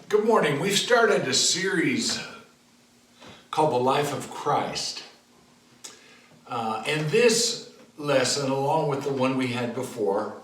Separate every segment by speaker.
Speaker 1: Good morning. We've started a series called The Life of Christ. And this lesson, along with the one we had before,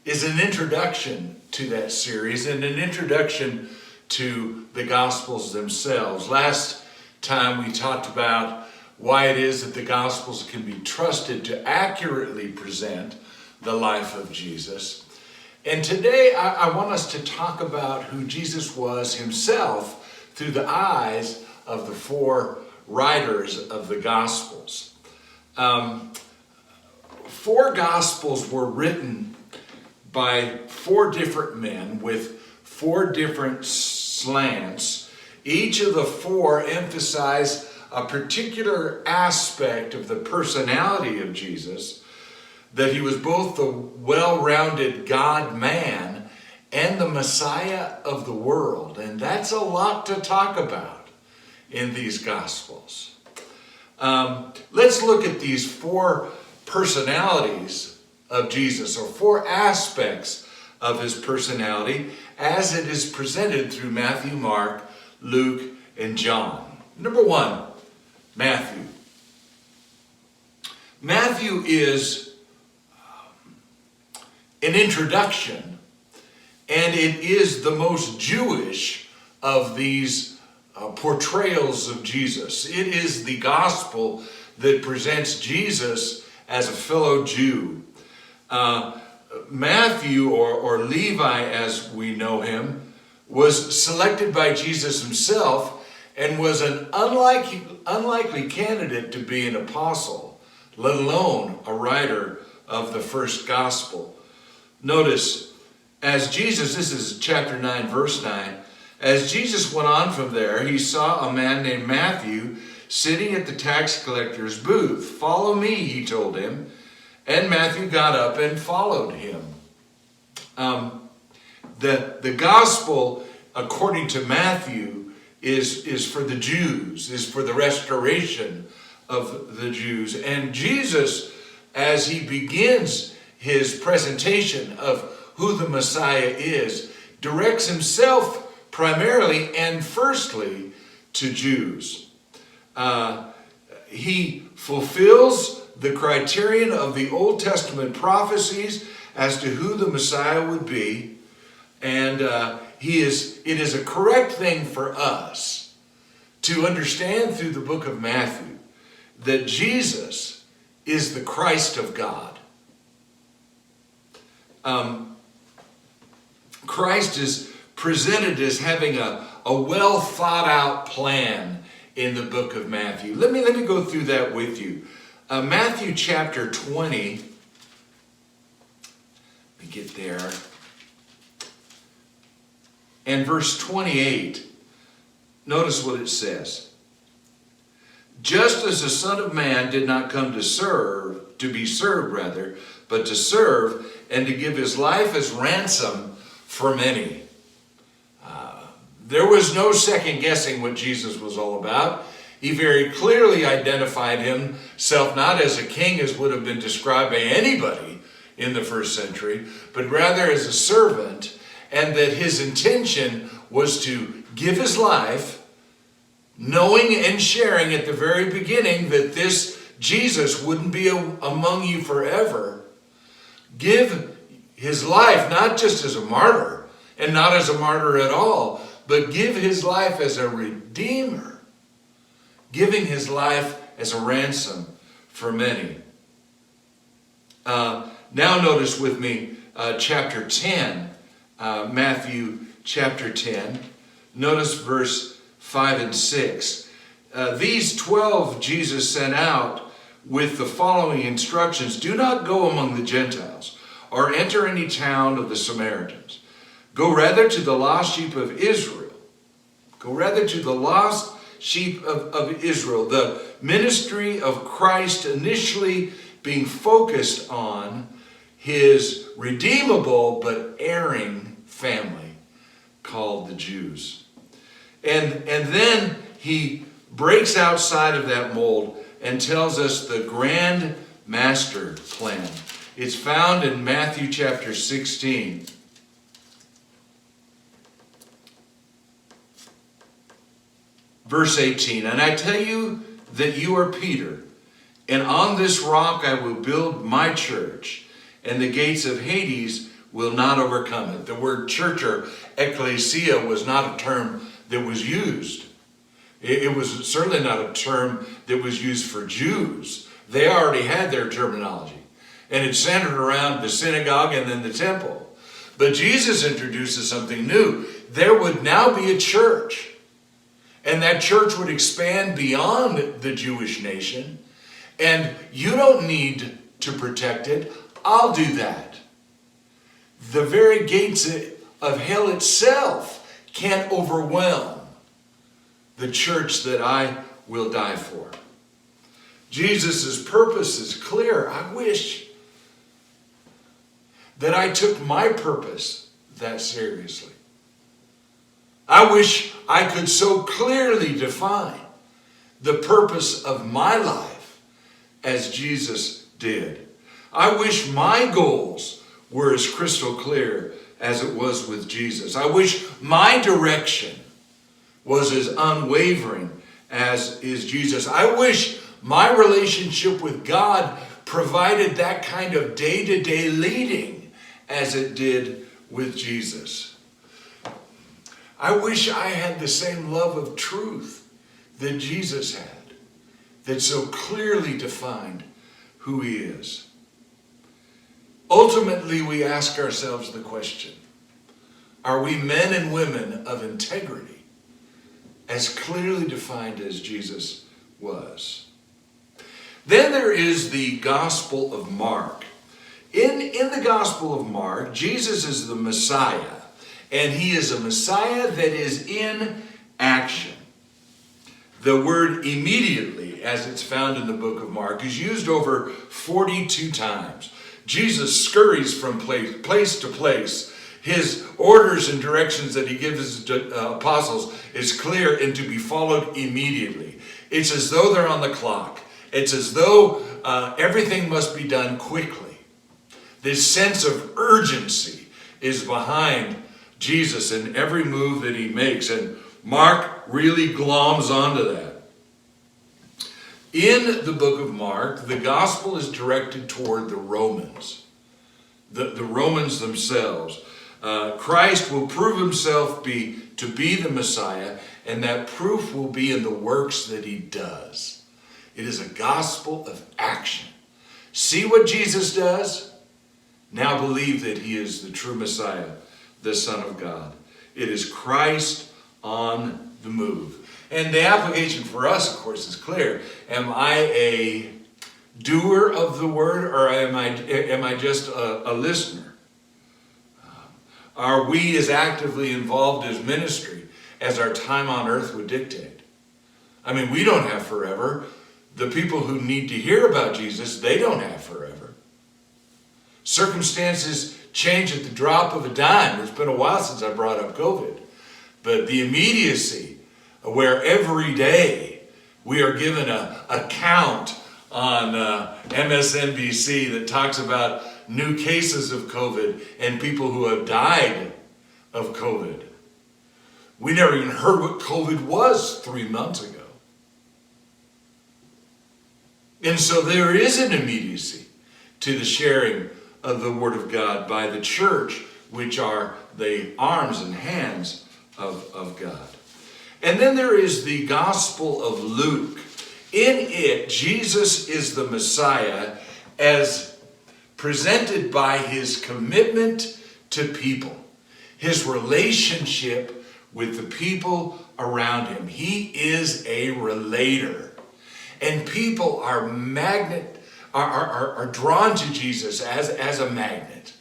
Speaker 1: is an introduction to that series and an introduction to the Gospels themselves. Last time we talked about why it is that the Gospels can be trusted to accurately present the life of Jesus. And today I want us to talk about who Jesus was himself through the eyes of the four writers of the Gospels. Four Gospels were written by four different men with four different slants. Each of the four emphasized a particular aspect of the personality of Jesus, that he was both the well-rounded God-man and the Messiah of the world. And that's a lot to talk about in these Gospels. Let's look at these four personalities of Jesus, or four aspects of his personality, as it is presented through Matthew, Mark, Luke, and John. Number one, Matthew. Matthew is an introduction, and it is the most Jewish of these portrayals of Jesus. It is the gospel that presents Jesus as a fellow Jew. Matthew, or Levi as we know him, was selected by Jesus himself and was an unlikely candidate to be an apostle, let alone a writer of the first gospel. Notice, as Jesus, this is chapter 9, verse 9, as Jesus went on from there, he saw a man named Matthew sitting at the tax collector's booth. "Follow me," he told him, and Matthew got up and followed him. The gospel, according to Matthew, is for the Jews, is for the restoration of the Jews. And Jesus, as he begins his presentation of who the Messiah is, directs himself primarily and firstly to Jews. He fulfills the criterion of the Old Testament prophecies as to who the Messiah would be, and it is a correct thing for us to understand through the book of Matthew that Jesus is the Christ of God. Christ is presented as having a well thought out plan in the book of Matthew. Let me go through that with you. Matthew chapter 20. Let me get there. And verse 28. Notice what it says. "Just as the Son of Man did not come to be served, but to serve and to give his life as ransom for many." There was no second guessing what Jesus was all about. He very clearly identified himself not as a king as would have been described by anybody in the first century, but rather as a servant, and that his intention was to give his life, knowing and sharing at the very beginning that this Jesus wouldn't be among you forever. Give his life not just as a martyr, and not as a martyr at all, but give his life as a redeemer, giving his life as a ransom for many. Now notice with me chapter 10, Matthew chapter 10. Notice verse 5 and 6. These 12 Jesus sent out with the following instructions: "Do not go among the Gentiles, or enter any town of the Samaritans. Go rather to the lost sheep of Israel." Go rather to the lost sheep of Israel. The ministry of Christ initially being focused on his redeemable but erring family called the Jews. And then he breaks outside of that mold and tells us the grand master plan. It's found in Matthew chapter 16. Verse 18, and I tell you that you are Peter, and on this rock I will build my church, and the gates of Hades will not overcome it. The word church or ecclesia was not a term that was used. It was certainly not a term that was used for Jews. They already had their terminology, and it centered around the synagogue and then the temple. But Jesus introduces something new. There would now be a church, and that church would expand beyond the Jewish nation, and you don't need to protect it. I'll do that. The very gates of hell itself can't overwhelm the church that I will die for. Jesus' purpose is clear. I wish that I took my purpose that seriously. I wish I could so clearly define the purpose of my life as Jesus did. I wish my goals were as crystal clear as it was with Jesus. I wish my direction was as unwavering as is Jesus. I wish my relationship with God provided that kind of day-to-day leading as it did with Jesus. I wish I had the same love of truth that Jesus had, that so clearly defined who he is. Ultimately, we ask ourselves the question, are we men and women of integrity, as clearly defined as Jesus was? Then there is the Gospel of Mark. In the Gospel of Mark, Jesus is the Messiah, and he is a Messiah that is in action. The word immediately, as it's found in the book of Mark, is used over 42 times. Jesus scurries from place to place. His orders and directions that he gives his apostles is clear and to be followed immediately. It's as though they're on the clock. It's as though everything must be done quickly. This sense of urgency is behind Jesus in every move that he makes, and Mark really gloms onto that. In the book of Mark, the gospel is directed toward the Romans, the Romans themselves. Christ will prove himself to be the Messiah, and that proof will be in the works that he does. It is a gospel of action. See what Jesus does? Now believe that he is the true Messiah, the Son of God. It is Christ on the move. And the application for us, of course, is clear. Am I a doer of the word, or am I just a listener? Are we as actively involved as ministry as our time on earth would dictate? I mean, we don't have forever. The people who need to hear about Jesus, they don't have forever. Circumstances change at the drop of a dime. It's been a while since I brought up COVID. But the immediacy, where every day we are given a count on MSNBC that talks about new cases of COVID and people who have died of COVID. We never even heard what COVID was 3 months ago. And so there is an immediacy to the sharing of the Word of God by the church, which are the arms and hands of God. And then there is the Gospel of Luke. In it, Jesus is the Messiah as presented by his commitment to people, his relationship with the people around him. He is a relator. And people are drawn to Jesus as a magnet.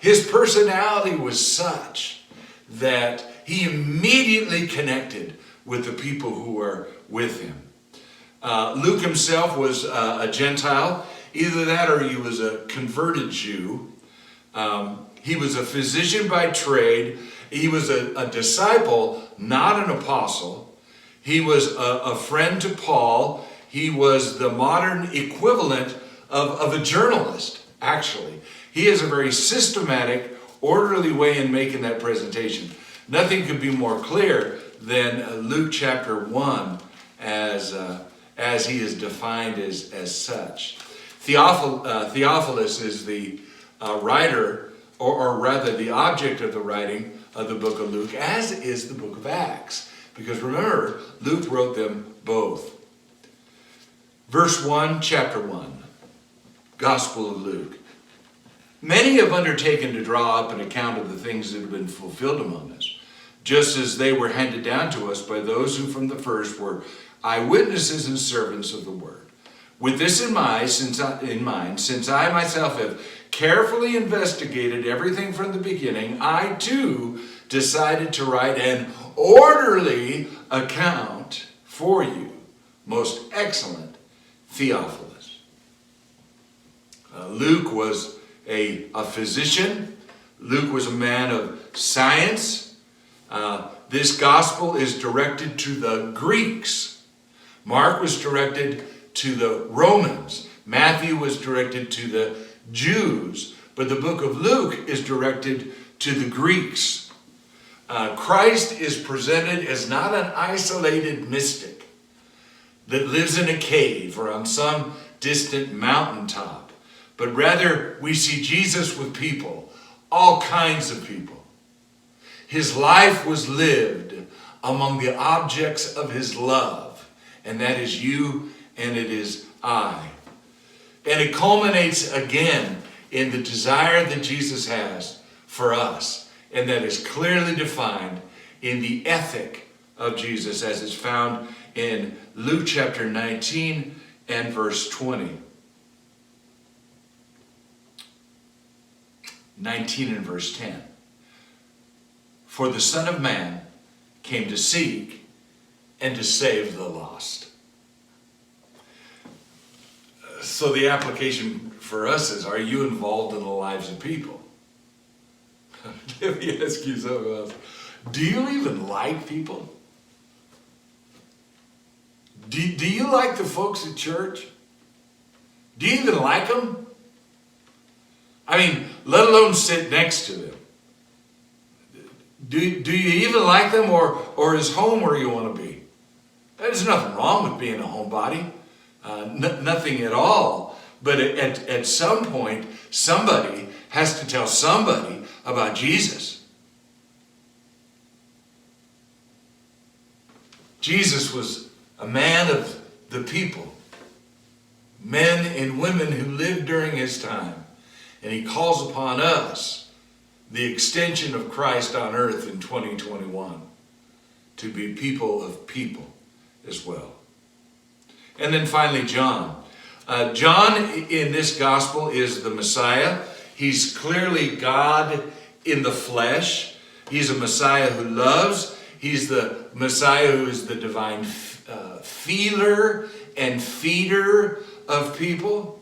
Speaker 1: His personality was such that he immediately connected with the people who were with him. Luke himself was a Gentile. Either that or he was a converted Jew. He was a physician by trade. He was a disciple, not an apostle. He was a friend to Paul. He was the modern equivalent of a journalist, actually. He has a very systematic, orderly way in making that presentation. Nothing could be more clear than Luke chapter 1 as he is defined as such. Theophilus is the writer, or rather the object of the writing of the book of Luke, as is the book of Acts. Because remember, Luke wrote them both. Verse 1, chapter 1, Gospel of Luke. Many have undertaken to draw up an account of the things that have been fulfilled among us, just as they were handed down to us by those who from the first were eyewitnesses and servants of the word. With this in mind, since I myself have carefully investigated everything from the beginning, I too decided to write an orderly account for you, most excellent Theophilus. Luke was a physician. Luke was a man of science. This gospel is directed to the Greeks. Mark was directed to the Romans. Matthew was directed to the Jews. But the book of Luke is directed to the Greeks. Christ is presented as not an isolated mystic that lives in a cave or on some distant mountaintop, but rather we see Jesus with people, all kinds of people. His life was lived among the objects of his love, and that is you and it is I. And it culminates again in the desire that Jesus has for us, and that is clearly defined in the ethic of Jesus as is found in Luke chapter 19 and verse 20. 19 and verse 10. For the Son of Man came to seek and to save the lost. So the application for us is, are you involved in the lives of people? Let me ask you something else. Do you even like people? Do you like the folks at church? Do you even like them? I mean, let alone sit next to them. Do you even like them, or is home where you want to be? There's nothing wrong with being a homebody. Nothing at all. But at some point, somebody has to tell somebody about Jesus. Jesus was a man of the people, men and women who lived during his time. And he calls upon us, the extension of Christ on earth in 2021, to be people of people as well. And then finally, John. John in this gospel is the Messiah. He's clearly God in the flesh. He's a Messiah who loves. He's the Messiah who is the divine feeler and feeder of people.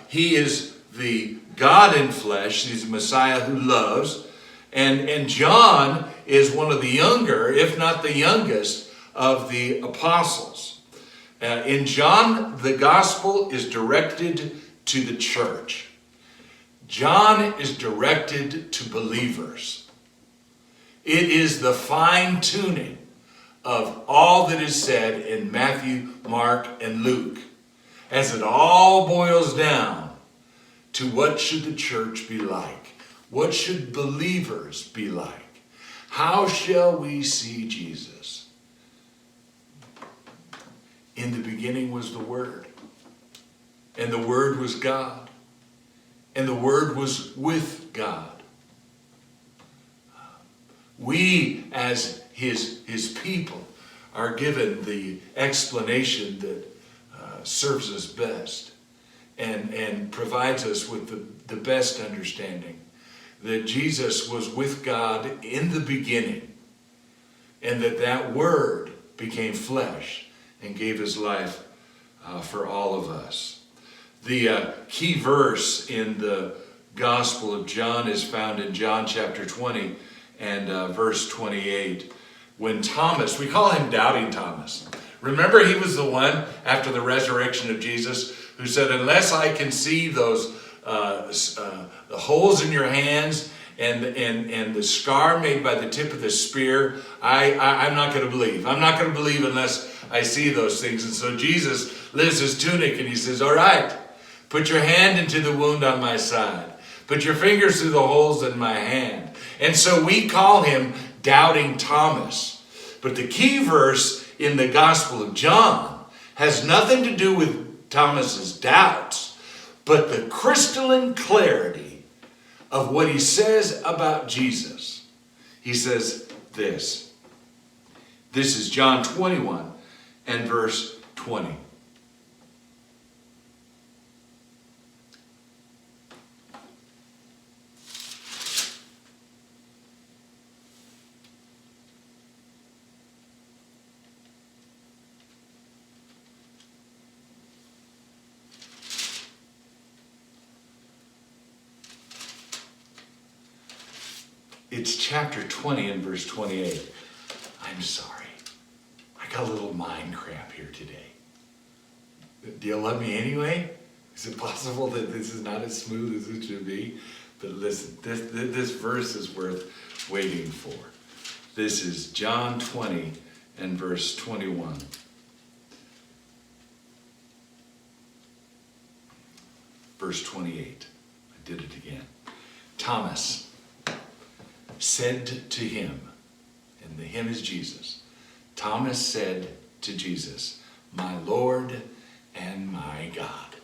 Speaker 1: He is the God in flesh. He's a Messiah who loves. And John is one of the younger, if not the youngest, of the apostles. In John, the gospel is directed to the church. John is directed to believers. It is the fine-tuning of all that is said in Matthew, Mark, and Luke, as it all boils down to what should the church be like? What should believers be like? How shall we see Jesus? In the beginning was the Word, and the Word was God, and the Word was with God. We, as his people, are given the explanation that serves us best and provides us with the best understanding that Jesus was with God in the beginning, and that Word became flesh and gave his life for all of us. The key verse in the Gospel of John is found in John chapter 20 and verse 28. When Thomas, we call him Doubting Thomas. Remember, he was the one after the resurrection of Jesus who said, unless I can see those the holes in your hands and the scar made by the tip of the spear, I'm not going to believe. I'm not going to believe unless I see those things. And so Jesus lifts his tunic and he says, all right, put your hand into the wound on my side. Put your fingers through the holes in my hand. And so we call him Doubting Thomas. But the key verse in the Gospel of John has nothing to do with Thomas's doubts, but the crystalline clarity of what he says about Jesus. He says this. This is John 21 and verse 20. It's chapter 20 and verse 28. I'm sorry. I got a little mind cramp here today. Do you love me anyway? Is it possible that this is not as smooth as it should be? But listen, this verse is worth waiting for. This is John 20 and verse 21. Verse 28. I did it again. Thomas said to him, and the him is Jesus. Thomas said to Jesus, my Lord and my God.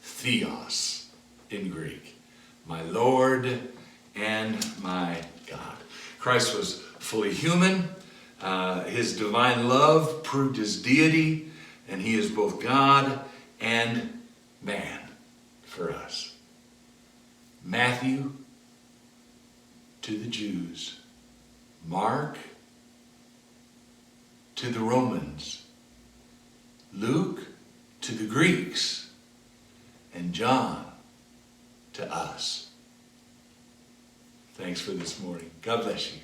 Speaker 1: Theos in Greek. My Lord and my God. Christ was fully human. His divine love proved his deity, and he is both God and man for us. Matthew to the Jews, Mark to the Romans, Luke to the Greeks, and John to us. Thanks for this morning. God bless you.